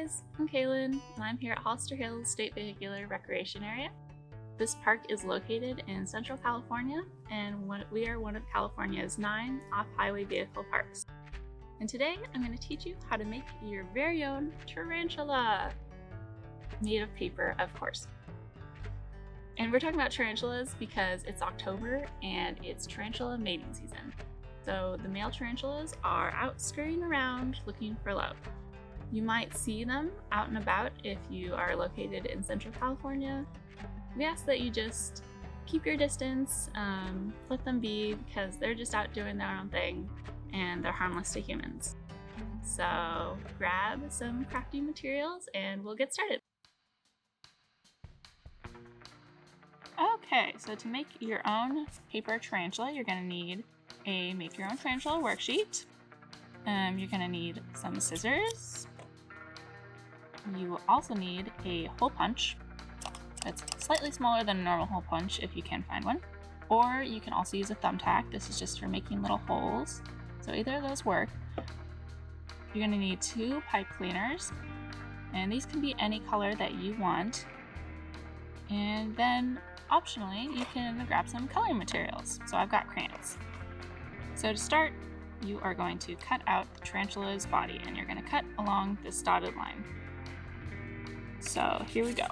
guys, I'm Kaylin, and I'm here at Hollister Hills State Vehicular Recreation Area. This park is located in Central California, and we are one of California's 9 off-highway vehicle parks. And today, I'm going to teach you how to make your very own tarantula, made of paper, of course. And we're talking about tarantulas because it's October and it's tarantula mating season. So the male tarantulas are out scurrying around looking for love. You might see them out and about if you are located in Central California. We ask that you just keep your distance, let them be, because they're just out doing their own thing and they're harmless to humans. So grab some crafting materials and we'll get started. Okay, so to make your own paper tarantula, you're going to need a make your own tarantula worksheet. You're going to need some scissors. You will also need a hole punch that's slightly smaller than a normal hole punch if you can find one. Or you can also use a thumbtack. This is just for making little holes. So either of those work. You're going to need 2 pipe cleaners, and these can be any color that you want. And then optionally, you can grab some coloring materials. So I've got crayons. So to start, you are going to cut out the tarantula's body, and you're going to cut along this dotted line. So here we go.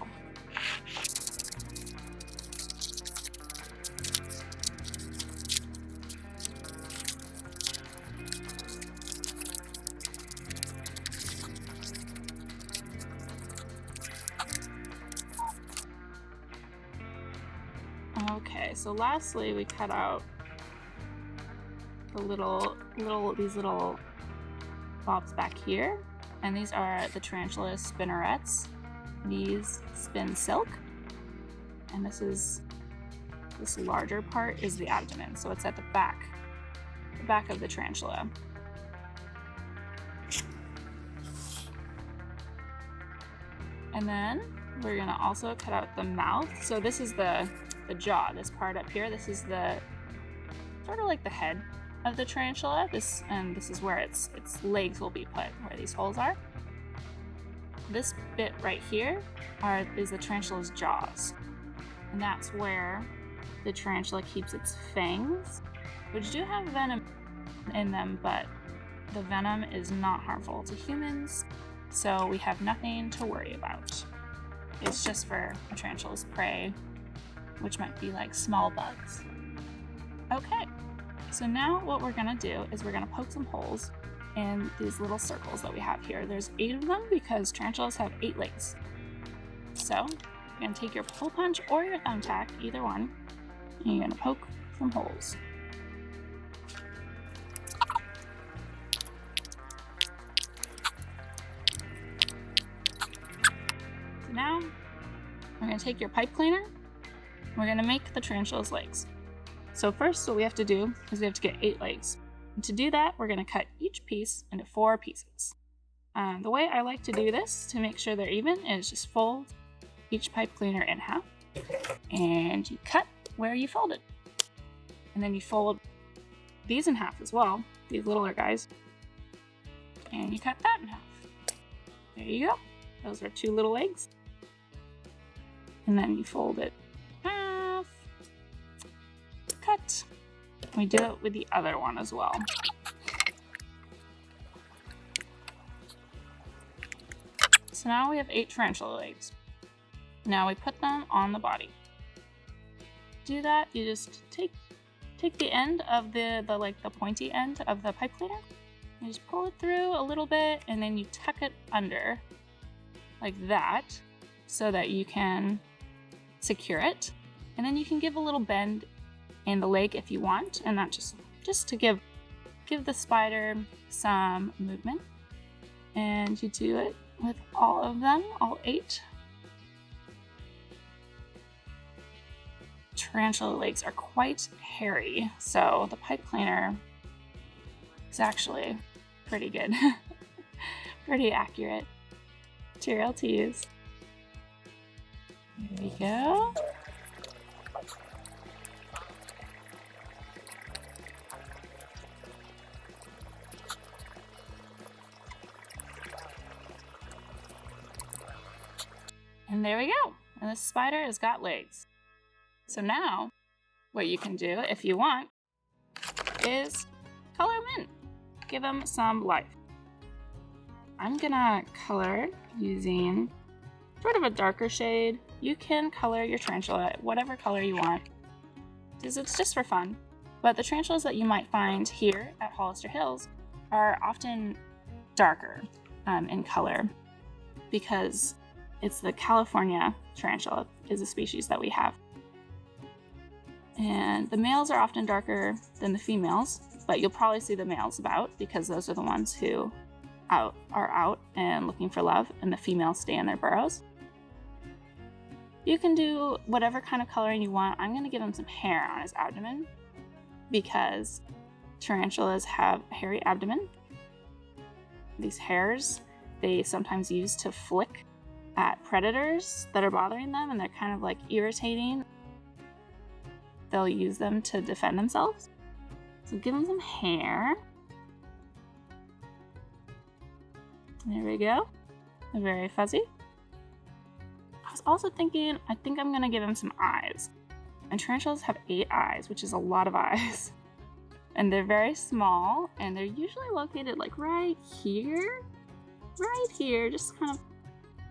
Okay, so lastly we cut out the these little bobs back here, and these are the tarantula spinnerets. These spin silk, and this larger part is the abdomen, so it's at the back of the tarantula. And then we're gonna also cut out the mouth. So this is the jaw, this part up here. This is the sort of like the head of the tarantula. This is where its legs will be put, where these holes are. This bit right here is the tarantula's jaws, and that's where the tarantula keeps its fangs, which do have venom in them, but the venom is not harmful to humans, so we have nothing to worry about. It's just for a tarantula's prey, which might be like small bugs. Okay, so now what we're gonna do is we're gonna poke some holes in these little circles that we have here. There's 8 of them because tarantulas have 8 legs. So you're gonna take your hole punch or your thumbtack, either one, and you're gonna poke some holes. So now we're gonna take your pipe cleaner. We're gonna make the tarantula's legs. So first, what we have to do is we have to get 8 legs. And to do that, we're going to cut each piece into 4 pieces. The way I like to do this to make sure they're even is just fold each pipe cleaner in half, and you cut where you folded. And then you fold these in half as well, these littler guys, and you cut that in half. There you go. Those are 2 little legs. And then you fold it half, cut. We do it with the other one as well. So now we have 8 tarantula legs. Now we put them on the body. To do that, you just take the end of the pointy end of the pipe cleaner. You just pull it through a little bit, and then you tuck it under like that so that you can secure it. And then you can give a little bend in the leg if you want, and that just to give the spider some movement. And you do it with all of them, all 8. Tarantula legs are quite hairy, so the pipe cleaner is actually pretty good. Pretty accurate material to use. Here we go. And there we go. And the spider has got legs. So now, what you can do, if you want, is color them in. Give them some life. I'm gonna color using sort of a darker shade. You can color your tarantula whatever color you want, because it's just for fun. But the tarantulas that you might find here at Hollister Hills are often darker in color, because it's the California tarantula is a species that we have. And the males are often darker than the females, but you'll probably see the males about, because those are the ones who are out and looking for love, and the females stay in their burrows. You can do whatever kind of coloring you want. I'm going to give him some hair on his abdomen, because tarantulas have a hairy abdomen. These hairs they sometimes use to flick at predators that are bothering them, and they're kind of like irritating. They'll use them to defend themselves. So give them some hair. There we go. They're very fuzzy. I was also thinking, I think I'm gonna give him some eyes. And tarantulas have 8 eyes, which is a lot of eyes. And they're very small, and they're usually located like right here, just kind of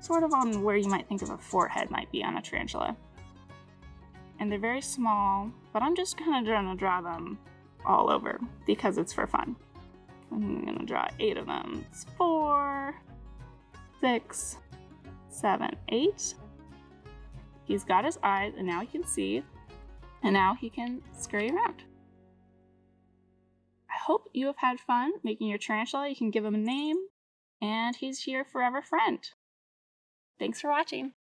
sort of on where you might think of a forehead might be on a tarantula. And they're very small, but I'm just kind of gonna draw them all over because it's for fun. I'm gonna draw 8 of them. It's 4, 6, 7, 8. He's got his eyes, and now he can see, and now he can scurry around. I hope you have had fun making your tarantula. You can give him a name, and he's your forever friend. Thanks for watching.